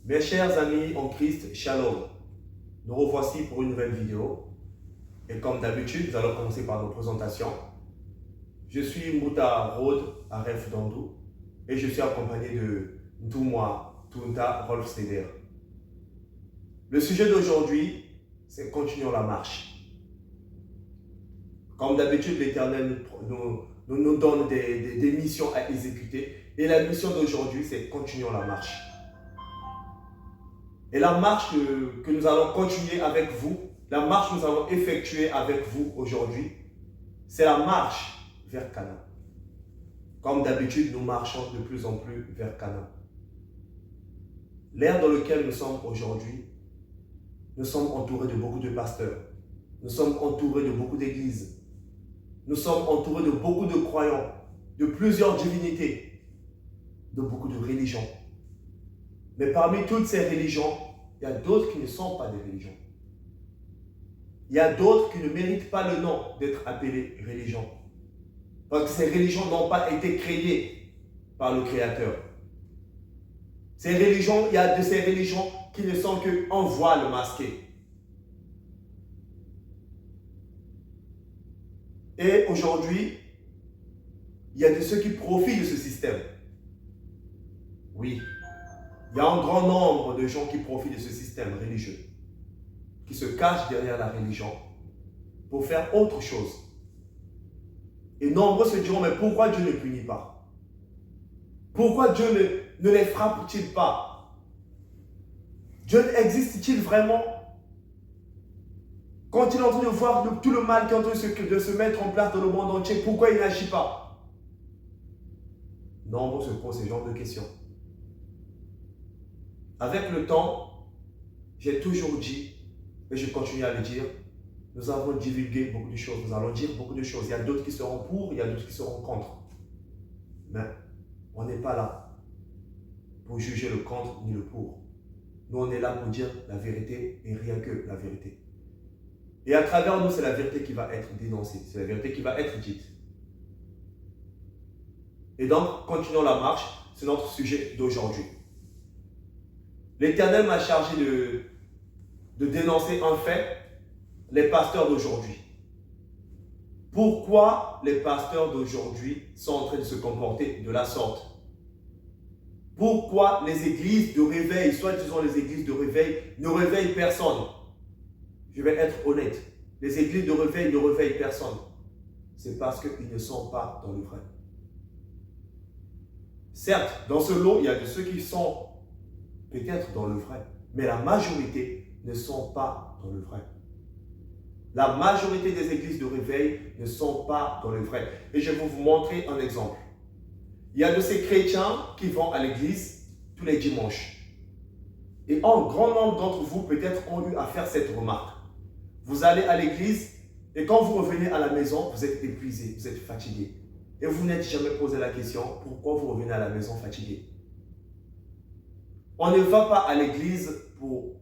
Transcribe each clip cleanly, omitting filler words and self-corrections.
Mes chers amis en Christ, Shalom. Nous revoici pour une nouvelle vidéo. Et comme d'habitude, nous allons commencer par nos présentations. Je suis Mouta Rode à Ref Dandou et je suis accompagné de Ntouma Tunta Rolf Seder. Le sujet d'aujourd'hui, c'est continuons la marche. Comme d'habitude, l'Éternel nous donne des missions à exécuter. Et la mission d'aujourd'hui, c'est continuons la marche. Et la marche que nous allons continuer avec vous, la marche que nous allons effectuer avec vous aujourd'hui, c'est la marche vers Canaan. Comme d'habitude, nous marchons de plus en plus vers Canaan. L'ère dans laquelle nous sommes aujourd'hui, nous sommes entourés de beaucoup de pasteurs. Nous sommes entourés de beaucoup d'églises. Nous sommes entourés de beaucoup de croyants, de plusieurs divinités, de beaucoup de religions. Mais parmi toutes ces religions, il y a d'autres qui ne sont pas des religions. Il y a d'autres qui ne méritent pas le nom d'être appelées religions. Parce que ces religions n'ont pas été créées par le Créateur. Ces religions, il y a de ces religions qui ne sont qu'un voile masqué. Et aujourd'hui, il y a de ceux qui profitent de ce système. Oui, il y a un grand nombre de gens qui profitent de ce système religieux, qui se cachent derrière la religion pour faire autre chose. Et nombreux se diront, mais pourquoi Dieu ne punit pas? Pourquoi Dieu ne les frappe-t-il pas? Dieu existe-t-il vraiment? Quand il est en train de voir tout le mal qui est en train de se mettre en place dans le monde entier, pourquoi il n'agit pas? Nombreux se posent ce genre de questions. Avec le temps, j'ai toujours dit, et je continue à le dire, nous avons divulgué beaucoup de choses, nous allons dire beaucoup de choses. Il y a d'autres qui seront pour, il y a d'autres qui seront contre. Mais on n'est pas là pour juger le contre ni le pour. Nous, on est là pour dire la vérité et rien que la vérité. Et à travers nous, c'est la vérité qui va être dénoncée, c'est la vérité qui va être dite. Et donc, continuons la marche, c'est notre sujet d'aujourd'hui. L'Éternel m'a chargé de dénoncer un fait, les pasteurs d'aujourd'hui. Pourquoi les pasteurs d'aujourd'hui sont en train de se comporter de la sorte? Pourquoi les églises de réveil, soit disons les églises de réveil, ne réveillent personne? Je vais être honnête, les églises de réveil ne réveillent personne. C'est parce qu'ils ne sont pas dans le vrai. Certes, dans ce lot, il y a de ceux qui sont peut-être dans le vrai, mais la majorité ne sont pas dans le vrai. La majorité des églises de réveil ne sont pas dans le vrai. Et je vais vous montrer un exemple. Il y a de ces chrétiens qui vont à l'église tous les dimanches. Et un grand nombre d'entre vous peut-être ont eu à faire cette remarque. Vous allez à l'église et quand vous revenez à la maison, vous êtes épuisé, vous êtes fatigué. Et vous n'êtes jamais posé la question, pourquoi vous revenez à la maison fatigué? On ne va pas à l'église pour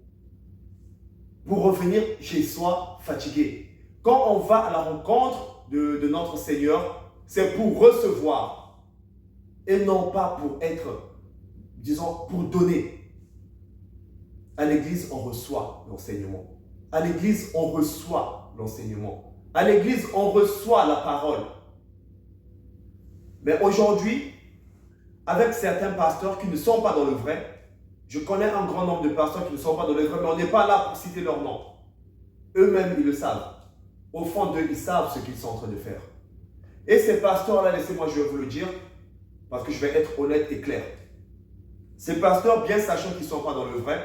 revenir chez soi fatigué. Quand on va à la rencontre de notre Seigneur, c'est pour recevoir et non pas pour être, disons, pour donner. À l'église, on reçoit l'enseignement. À l'église, on reçoit l'enseignement. À l'église, on reçoit la parole. Mais aujourd'hui, avec certains pasteurs qui ne sont pas dans le vrai, je connais un grand nombre de pasteurs qui ne sont pas dans le vrai, mais on n'est pas là pour citer leur nom. Eux-mêmes, ils le savent. Au fond d'eux, ils savent ce qu'ils sont en train de faire. Et ces pasteurs-là, laissez-moi, je vais vous le dire, parce que je vais être honnête et clair. Ces pasteurs, bien sachant qu'ils ne sont pas dans le vrai,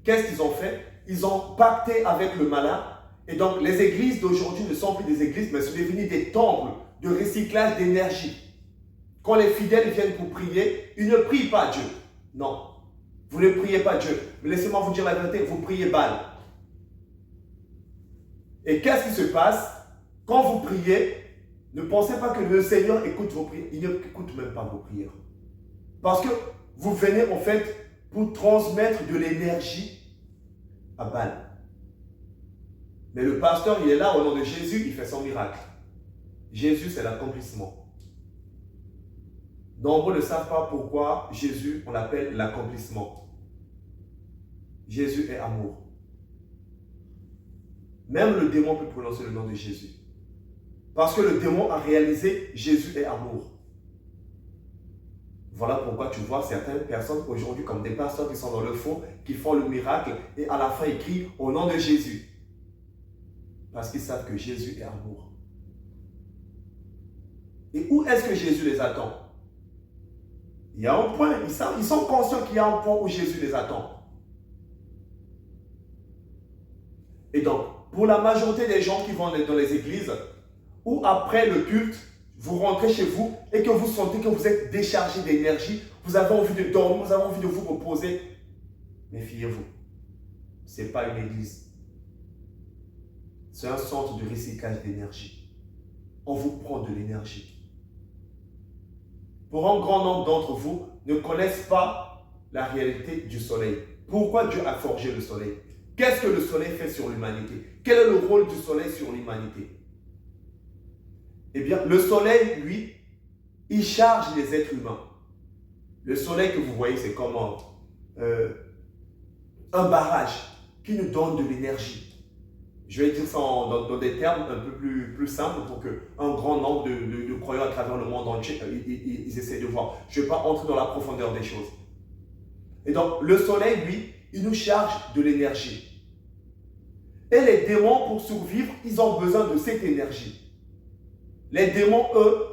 qu'est-ce qu'ils ont fait? Ils ont pacté avec le malin. Et donc, les églises d'aujourd'hui ne sont plus des églises, mais sont devenues des temples de recyclage d'énergie. Quand les fidèles viennent pour prier, ils ne prient pas Dieu. Non. Vous ne priez pas Dieu. Mais laissez-moi vous dire la vérité, vous priez Baal. Et qu'est-ce qui se passe? Quand vous priez, ne pensez pas que le Seigneur écoute vos prières. Il n'écoute même pas vos prières. Parce que vous venez en fait pour transmettre de l'énergie à Baal. Mais le pasteur, il est là au nom de Jésus, il fait son miracle. Jésus, c'est l'accomplissement. Nombreux ne savent pas pourquoi Jésus, on l'appelle l'accomplissement. Jésus est amour. Même le démon peut prononcer le nom de Jésus. Parce que le démon a réalisé Jésus est amour. Voilà pourquoi tu vois certaines personnes aujourd'hui comme des pasteurs qui sont dans le faux, qui font le miracle et à la fin ils crient au nom de Jésus. Parce qu'ils savent que Jésus est amour. Et où est-ce que Jésus les attend? Il y a un point, ils sont conscients qu'il y a un point où Jésus les attend. Et donc, pour la majorité des gens qui vont dans les églises, ou après le culte, vous rentrez chez vous et que vous sentez que vous êtes déchargé d'énergie, vous avez envie de dormir, vous avez envie de vous reposer, méfiez-vous. Ce n'est pas une église. C'est un centre de recyclage d'énergie. On vous prend de l'énergie. Pour un grand nombre d'entre vous ne connaissent pas la réalité du soleil. Pourquoi Dieu a forgé le soleil? Qu'est-ce que le soleil fait sur l'humanité? Quel est le rôle du soleil sur l'humanité? Eh bien, le soleil, lui, il charge les êtres humains. Le soleil que vous voyez, c'est comme un barrage qui nous donne de l'énergie. Je vais dire ça dans des termes un peu plus simples pour qu'un grand nombre de croyants à travers le monde entier, ils essaient de voir. Je ne vais pas entrer dans la profondeur des choses. Et donc, le soleil, lui, il nous charge de l'énergie. Et les démons, pour survivre, ils ont besoin de cette énergie. Les démons, eux,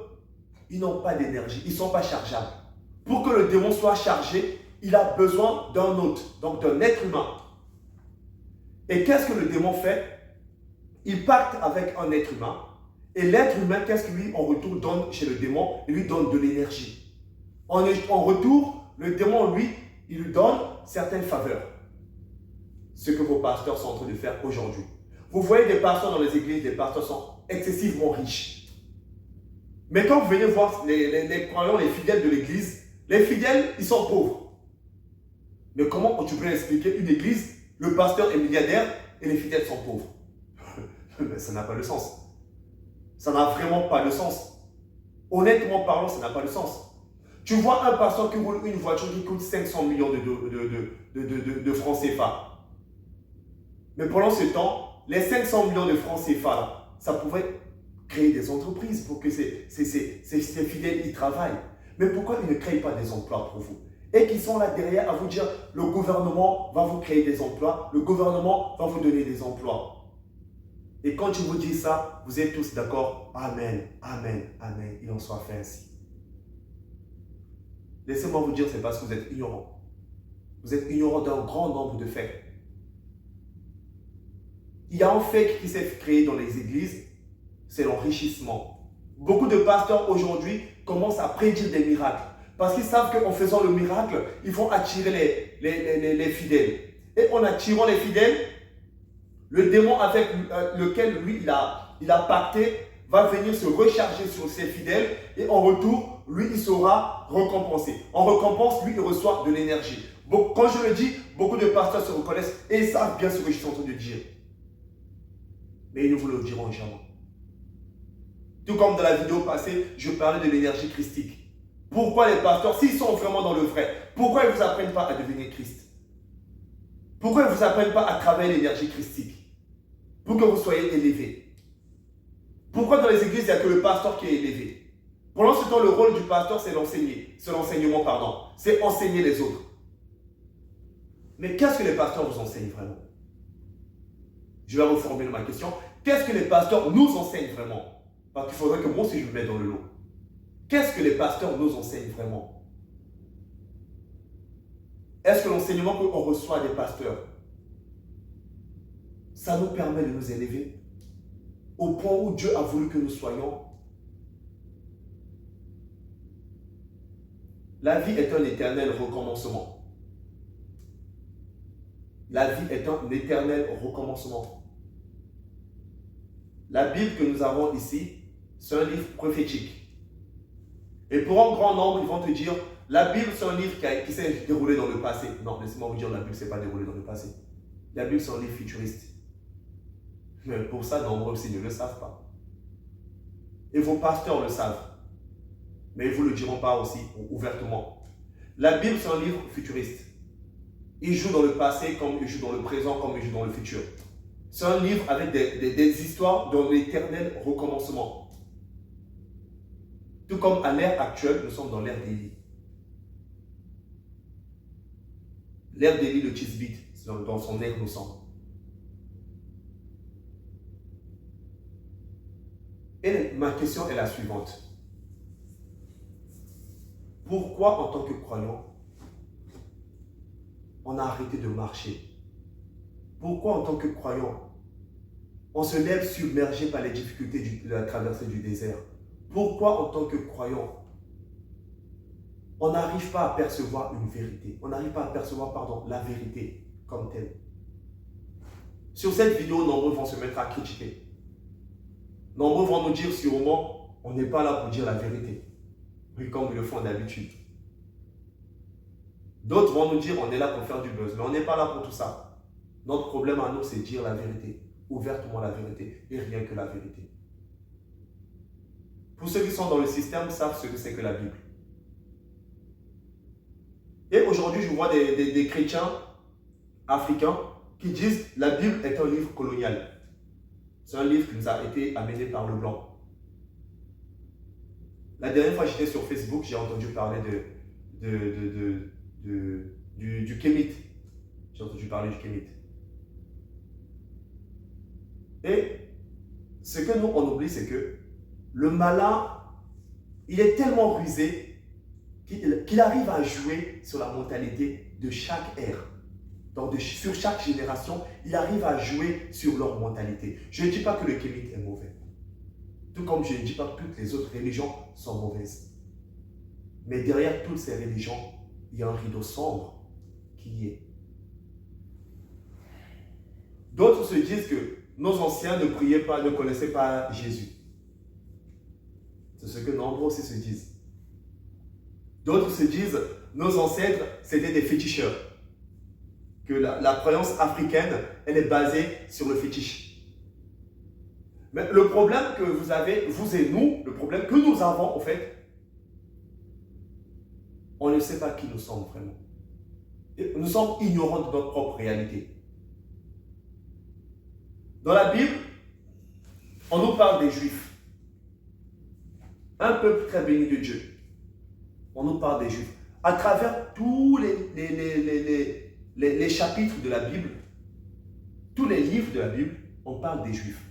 ils n'ont pas d'énergie, ils ne sont pas chargeables. Pour que le démon soit chargé, il a besoin d'un hôte, donc d'un être humain. Et qu'est-ce que le démon fait? Il pacte avec un être humain. Et l'être humain, qu'est-ce que lui, en retour, donne chez le démon? Il lui donne de l'énergie. En retour, le démon, lui, il lui donne certaines faveurs. Ce que vos pasteurs sont en train de faire aujourd'hui. Vous voyez des pasteurs dans les églises, des pasteurs sont excessivement riches. Mais quand vous venez voir les croyants, les fidèles de l'église, les fidèles, ils sont pauvres. Mais comment tu peux expliquer une église, le pasteur est milliardaire et les fidèles sont pauvres? Ça n'a pas de sens. Ça n'a vraiment pas de sens. Honnêtement parlant, ça n'a pas de sens. Tu vois un pasteur qui roule une voiture qui coûte 500 millions de francs CFA. Mais pendant ce temps, les 500 millions de francs CFA, là, ça pouvait créer des entreprises pour que ces fidèles y travaillent. Mais pourquoi ils ne créent pas des emplois pour vous? Et qui sont là derrière à vous dire, le gouvernement va vous créer des emplois, le gouvernement va vous donner des emplois. Et quand je vous dis ça, vous êtes tous d'accord? Amen, amen, amen. Il en soit fait ainsi. Laissez-moi vous dire, c'est parce que vous êtes ignorants. Vous êtes ignorants d'un grand nombre de faits. Il y a un fait qui s'est créé dans les églises, c'est l'enrichissement. Beaucoup de pasteurs aujourd'hui commencent à prédire des miracles. Parce qu'ils savent qu'en faisant le miracle, ils vont attirer les fidèles. Et en attirant les fidèles, le démon avec lequel lui il a pacté va venir se recharger sur ses fidèles et en retour, lui il sera récompensé. En récompense, lui il reçoit de l'énergie. Bon, quand je le dis, beaucoup de pasteurs se reconnaissent et ils savent bien ce que je suis en train de dire. Mais ils ne vous le diront jamais. Tout comme dans la vidéo passée, je parlais de l'énergie christique. Pourquoi les pasteurs, s'ils sont vraiment dans le vrai, pourquoi ils ne vous apprennent pas à devenir Christ? Pourquoi ils ne vous apprennent pas à travailler l'énergie christique? Pour que vous soyez élevés. Pourquoi dans les églises, il n'y a que le pasteur qui est élevé? Pendant ce temps, le rôle du pasteur, c'est l'enseigner. C'est l'enseignement, pardon. C'est enseigner les autres. Mais qu'est-ce que les pasteurs vous enseignent vraiment? Je vais reformuler ma question. Qu'est-ce que les pasteurs nous enseignent vraiment? Parce qu'il faudrait que moi aussi je me mette dans le lot. Qu'est-ce que les pasteurs nous enseignent vraiment? Est-ce que l'enseignement qu'on reçoit des pasteurs, ça nous permet de nous élever au point où Dieu a voulu que nous soyons? La vie est un éternel recommencement. La vie est un éternel recommencement. La Bible que nous avons ici, c'est un livre prophétique. Et pour un grand nombre, ils vont te dire, la Bible c'est un livre qui s'est déroulé dans le passé. Non, laissez-moi vous dire, la Bible ne s'est pas déroulée dans le passé. La Bible c'est un livre futuriste. Mais pour ça, nombreux aussi ne le savent pas. Et vos pasteurs le savent. Mais ils ne vous le diront pas aussi ouvertement. La Bible c'est un livre futuriste. Il joue dans le passé comme il joue dans le présent, comme il joue dans le futur. C'est un livre avec des histoires dans l'éternel recommencement. Tout comme à l'ère actuelle, nous sommes dans l'ère d'Élie. L'ère d'Élie, le Tisbite, dans son ère nous sommes. Et ma question est la suivante. Pourquoi, en tant que croyant, on a arrêté de marcher? Pourquoi, en tant que croyant, on se lève submergé par les difficultés de la traversée du désert? Pourquoi, en tant que croyant, on n'arrive pas à percevoir une vérité? On n'arrive pas à percevoir, la vérité comme telle. Sur cette vidéo, nombreux vont se mettre à critiquer. Nombreux vont nous dire sûrement, on n'est pas là pour dire la vérité. Oui, comme ils le font d'habitude. D'autres vont nous dire, on est là pour faire du buzz, mais on n'est pas là pour tout ça. Notre problème à nous, c'est dire la vérité, ouvertement la vérité, et rien que la vérité. Pour ceux qui sont dans le système, savent ce que c'est que la Bible. Et aujourd'hui, je vois des chrétiens africains qui disent la Bible est un livre colonial. C'est un livre qui nous a été amené par le blanc. La dernière fois que j'étais sur Facebook, j'ai entendu parler du Kémite. J'ai entendu parler du Kémite. Et ce que nous, on oublie, c'est que le malin, il est tellement rusé qu'il arrive à jouer sur la mentalité de chaque ère. Donc, sur chaque génération, il arrive à jouer sur leur mentalité. Je ne dis pas que le Kémite est mauvais. Tout comme je ne dis pas que toutes les autres religions sont mauvaises. Mais derrière toutes ces religions, il y a un rideau sombre qui y est. D'autres se disent que nos anciens ne priaient pas, ne connaissaient pas Jésus. C'est ce que nombreux aussi se disent. D'autres se disent, nos ancêtres, c'était des féticheurs. Que la croyance africaine, elle est basée sur le fétiche. Mais le problème que vous avez, vous et nous, le problème que nous avons, en fait, on ne sait pas qui nous sommes vraiment. Et nous sommes ignorants de notre propre réalité. Dans la Bible, on nous parle des Juifs. Un peuple très béni de Dieu. On nous parle des Juifs. À travers tous les chapitres de la Bible, tous les livres de la Bible, on parle des Juifs.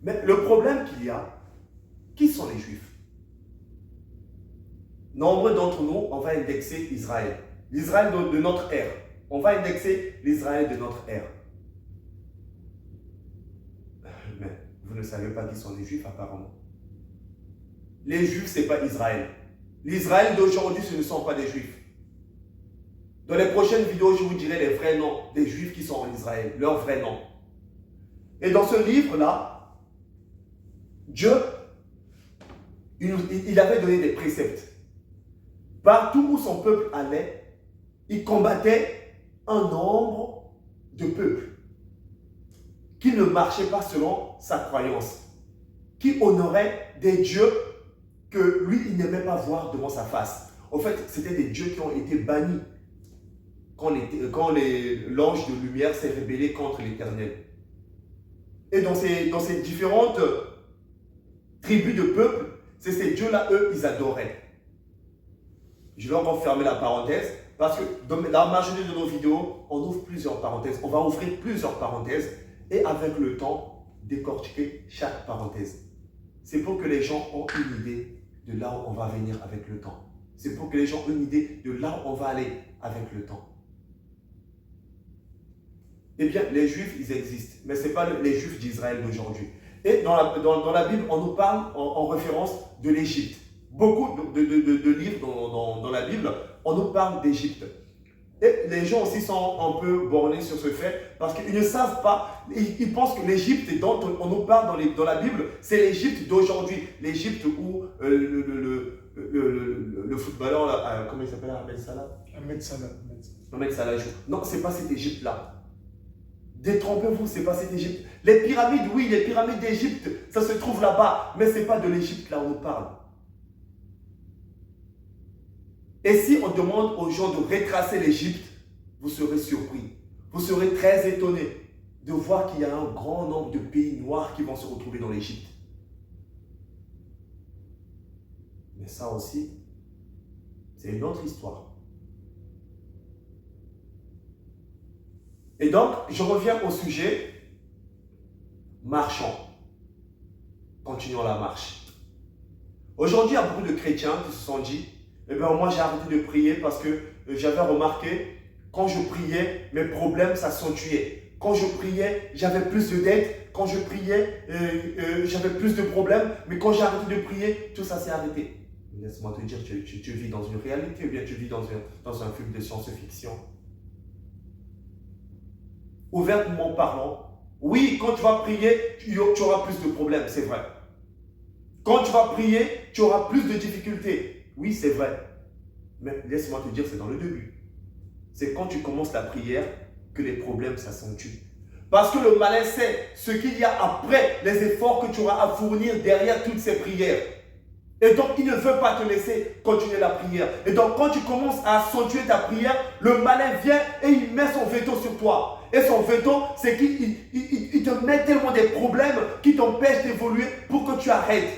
Mais le problème qu'il y a, qui sont les Juifs? Nombreux d'entre nous, on va indexer Israël. L'Israël de notre ère. On va indexer l'Israël de notre ère. Mais vous ne savez pas qui sont les Juifs apparemment. Les Juifs, ce n'est pas Israël. L'Israël d'aujourd'hui, ce ne sont pas des Juifs. Dans les prochaines vidéos, je vous dirai les vrais noms des Juifs qui sont en Israël, leurs vrais noms. Et dans ce livre-là, Dieu, il avait donné des préceptes. Partout où son peuple allait, il combattait un nombre de peuples qui ne marchaient pas selon sa croyance, qui honoraient des dieux que lui, il n'aimait pas voir devant sa face. En fait, c'était des dieux qui ont été bannis quand l'ange de lumière s'est rébellé contre l'Éternel. Et dans ces différentes tribus de peuples, c'est ces dieux-là, eux, ils adoraient. Je vais encore fermer la parenthèse, parce que dans la majorité de nos vidéos, on ouvre plusieurs parenthèses. On va ouvrir plusieurs parenthèses, et avec le temps, décortiquer chaque parenthèse. C'est pour que les gens aient une idée de là où on va venir avec le temps. C'est pour que les gens aient une idée de là où on va aller avec le temps. Eh bien, les Juifs, ils existent, mais ce n'est pas les Juifs d'Israël d'aujourd'hui. Et dans la Bible, on nous parle en référence de l'Égypte. Beaucoup de livres dans la Bible, on nous parle d'Égypte. Et les gens aussi sont un peu bornés sur ce fait, parce qu'ils ne savent pas, ils pensent que l'Égypte dont on nous parle dans la Bible, c'est l'Égypte d'aujourd'hui. L'Égypte où le footballeur, là, comment il s'appelle, Ahmed Salah? Ahmed Salah joue. Non, ce n'est pas cette Égypte-là. Détrompez-vous, ce n'est pas cette Égypte. Les pyramides, oui, les pyramides d'Égypte, ça se trouve là-bas, mais ce n'est pas de l'Égypte là où on nous parle. Et si on demande aux gens de retracer l'Égypte, vous serez surpris. Vous serez très étonné de voir qu'il y a un grand nombre de pays noirs qui vont se retrouver dans l'Égypte. Mais ça aussi, c'est une autre histoire. Et donc, je reviens au sujet, marchons. Continuons la marche. Aujourd'hui, il y a beaucoup de chrétiens qui se sont dit, eh bien, moi j'ai arrêté de prier parce que j'avais remarqué, quand je priais, mes problèmes s'accentuaient. Quand je priais, j'avais plus de dettes. Quand je priais, j'avais plus de problèmes. Mais quand j'ai arrêté de prier, tout ça s'est arrêté. Laisse-moi te dire, tu vis dans une réalité ou bien tu vis dans un film de science-fiction. Ouvertement parlant, oui, quand tu vas prier, tu auras plus de problèmes, c'est vrai. Quand tu vas prier, tu auras plus de difficultés. Oui, c'est vrai. Mais laisse-moi te dire, c'est dans le début. C'est quand tu commences la prière que les problèmes s'accentuent. Parce que le malin sait ce qu'il y a après les efforts que tu auras à fournir derrière toutes ces prières. Et donc, il ne veut pas te laisser continuer la prière. Et donc, quand tu commences à accentuer ta prière, le malin vient et il met son veto sur toi. Et son veto, c'est qu'il te met tellement des problèmes qui t'empêchent d'évoluer pour que tu arrêtes.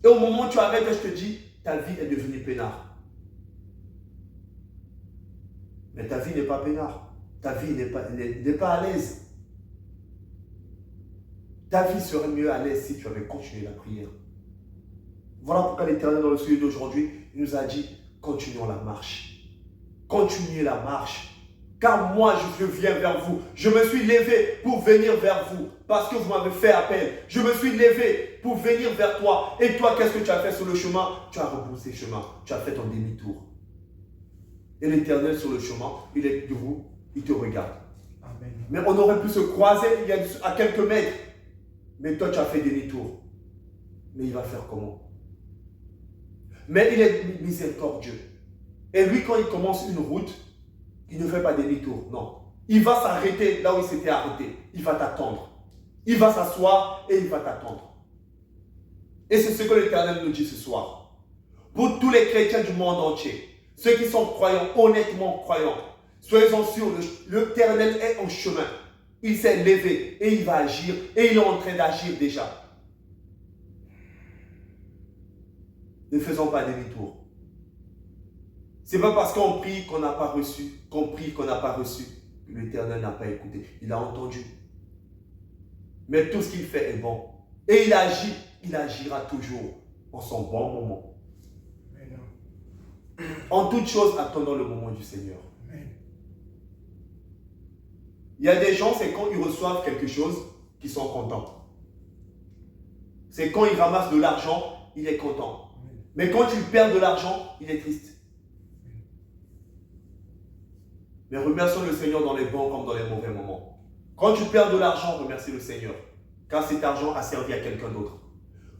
Et au moment où tu arrêtes, je te dis, ta vie est devenue peinard. Mais ta vie n'est pas peinard. Ta vie n'est pas à l'aise. Ta vie serait mieux à l'aise si tu avais continué la prière. Voilà pourquoi l'Éternel, dans le sujet d'aujourd'hui, il nous a dit, continuons la marche. Continuez la marche. Car moi, je viens vers vous. Je me suis levé pour venir vers vous. Parce que vous m'avez fait appel. Je me suis levé pour venir vers toi. Et toi, qu'est-ce que tu as fait sur le chemin? Tu as rebroussé chemin. Tu as fait ton demi-tour. Et l'Éternel sur le chemin, il est debout, il te regarde. Amen. Mais on aurait pu se croiser à quelques mètres. Mais toi, tu as fait demi-tour. Mais il va faire comment? Mais il est miséricordieux. Et lui, quand il commence une route, il ne fait pas demi-tour, non. Il va s'arrêter là où il s'était arrêté. Il va t'attendre. Il va s'asseoir et il va t'attendre. Et c'est ce que l'Éternel nous dit ce soir. Pour tous les chrétiens du monde entier, ceux qui sont croyants, honnêtement croyants, soyez-en sûrs, l'Éternel est en chemin. Il s'est levé et il va agir et il est en train d'agir déjà. Ne faisons pas demi-tour. C'est pas parce qu'on prie qu'on n'a pas reçu, qu'on prie qu'on n'a pas reçu, que l'Éternel n'a pas écouté. Il a entendu. Mais tout ce qu'il fait est bon. Et il agit, il agira toujours en son bon moment. En toute chose, attendons le moment du Seigneur. Il y a des gens, c'est quand ils reçoivent quelque chose qu'ils sont contents. C'est quand ils ramassent de l'argent, il est content. Mais quand il perd de l'argent, il est triste. Mais remercions le Seigneur dans les bons comme dans les mauvais moments. Quand tu perds de l'argent, remercie le Seigneur. Car cet argent a servi à quelqu'un d'autre.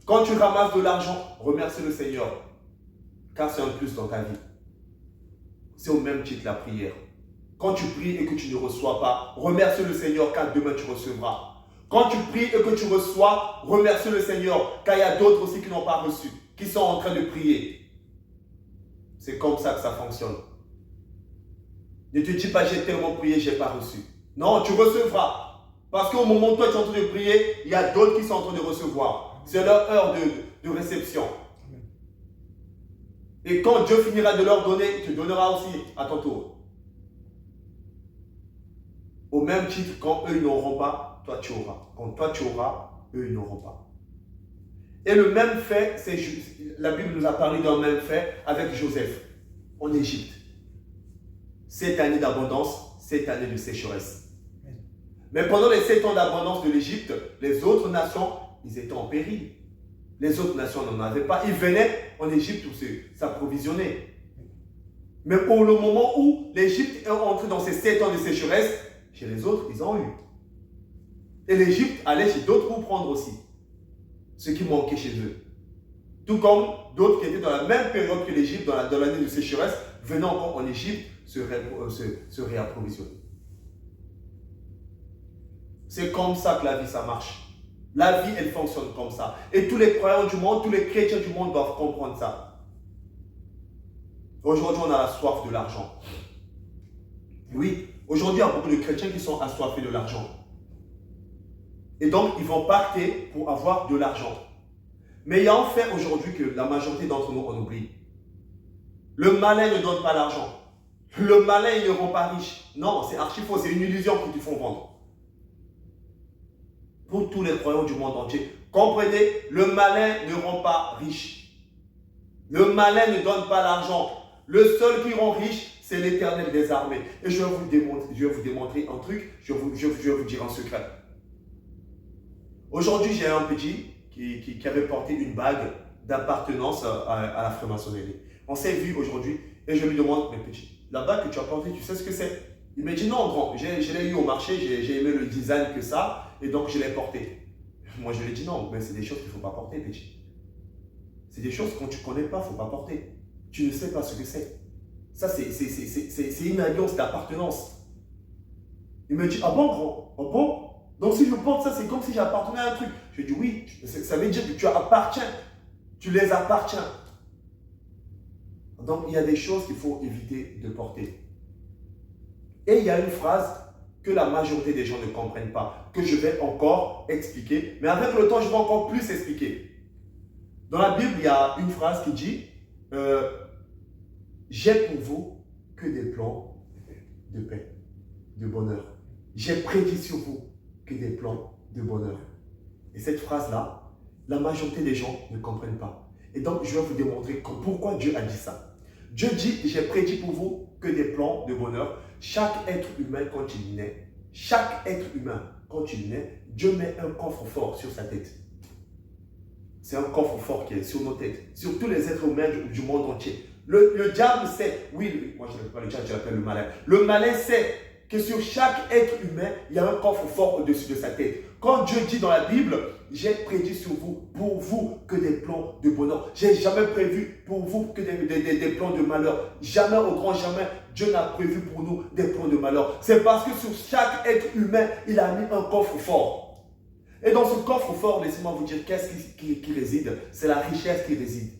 Quand tu ramasses de l'argent, remercie le Seigneur. Car c'est un plus dans ta vie. C'est au même titre la prière. Quand tu pries et que tu ne reçois pas, remercie le Seigneur car demain tu recevras. Quand tu pries et que tu reçois, remercie le Seigneur car il y a d'autres aussi qui n'ont pas reçu, qui sont en train de prier. C'est comme ça que ça fonctionne. Ne te dis pas j'ai tellement prié, je n'ai pas reçu. Non, tu recevras. Parce qu'au moment où toi tu es en train de prier, il y a d'autres qui sont en train de recevoir. C'est leur heure de réception. Et quand Dieu finira de leur donner, il te donnera aussi à ton tour. Au même titre, quand eux ils n'auront pas, toi tu auras. Quand toi tu auras, eux ils n'auront pas. Et le même fait, la Bible nous a parlé d'un même fait avec Joseph en Égypte. 7 années d'abondance, 7 années de sécheresse. Mais pendant les 7 ans d'abondance de l'Égypte, les autres nations, ils étaient en péril. Les autres nations n'en avaient pas. Ils venaient en Égypte pour s'approvisionner. Mais pour le moment où l'Égypte est entrée dans ces 7 ans de sécheresse, chez les autres, ils ont eu. Et l'Égypte allait chez d'autres pour prendre aussi ce qui manquait chez eux. Tout comme d'autres qui étaient dans la même période que l'Égypte, dans l'année de sécheresse, venant encore en Égypte se réapprovisionner. C'est comme ça que la vie, ça marche. La vie, elle fonctionne comme ça. Et tous les croyants du monde, tous les chrétiens du monde doivent comprendre ça. Aujourd'hui, on a la soif de l'argent. Oui, aujourd'hui, il y a beaucoup de chrétiens qui sont assoiffés de l'argent. Et donc, ils vont pacter pour avoir de l'argent. Mais il y a un fait aujourd'hui que la majorité d'entre nous, on oublie. Le malin ne donne pas l'argent. Le malin, il ne rend pas riche. Non, c'est archi faux, c'est une illusion qu'ils te font vendre. Pour tous les croyants du monde entier, comprenez, le malin ne rend pas riche. Le malin ne donne pas l'argent. Le seul qui rend riche, c'est l'Éternel des armées. Et je vais vous démontrer un truc, je vais vous dire un secret. Aujourd'hui, j'ai un petit qui avait porté une bague d'appartenance à la franc-maçonnerie. On s'est vu aujourd'hui et je lui demande, mais petit, la bague que tu as portée, tu sais ce que c'est? Il me dit non, grand, je l'ai eu au marché, j'ai aimé le design que ça et donc je l'ai porté. Moi, je lui ai dit non, mais c'est des choses qu'il ne faut pas porter, petit. C'est des choses que quand tu ne connais pas, il ne faut pas porter. Tu ne sais pas ce que c'est. Ça, c'est une alliance d'appartenance. Il me dit, ah bon, grand? Ah bon? Donc si je porte ça, c'est comme si j'appartenais à un truc. Je dis oui, ça veut dire que tu appartiens. Tu les appartiens. Donc il y a des choses qu'il faut éviter de porter. Et il y a une phrase que la majorité des gens ne comprennent pas, que je vais encore expliquer. Mais avec le temps, je vais encore plus expliquer. Dans la Bible, il y a une phrase qui dit j'ai pour vous que des plans de paix, de bonheur. J'ai prédit sur vous que des plans de bonheur. Et cette phrase-là, la majorité des gens ne comprennent pas. Et donc, je vais vous démontrer pourquoi Dieu a dit ça. Dieu dit, j'ai prédit pour vous que des plans de bonheur. Chaque être humain, quand il naît, Dieu met un coffre-fort sur sa tête. C'est un coffre-fort qui est sur nos têtes, sur tous les êtres humains du monde entier. Le diable sait, oui, moi je ne l'appelle pas le diable, je l'appelle le malin. Le malin sait que sur chaque être humain, il y a un coffre-fort au-dessus de sa tête. Quand Dieu dit dans la Bible, j'ai prédit sur vous, pour vous, que des plans de bonheur. J'ai jamais prévu pour vous que des plans de malheur. Jamais, au grand jamais, Dieu n'a prévu pour nous des plans de malheur. C'est parce que sur chaque être humain, il a mis un coffre-fort. Et dans ce coffre-fort, laissez-moi vous dire, qu'est-ce qui réside? C'est la richesse qui réside.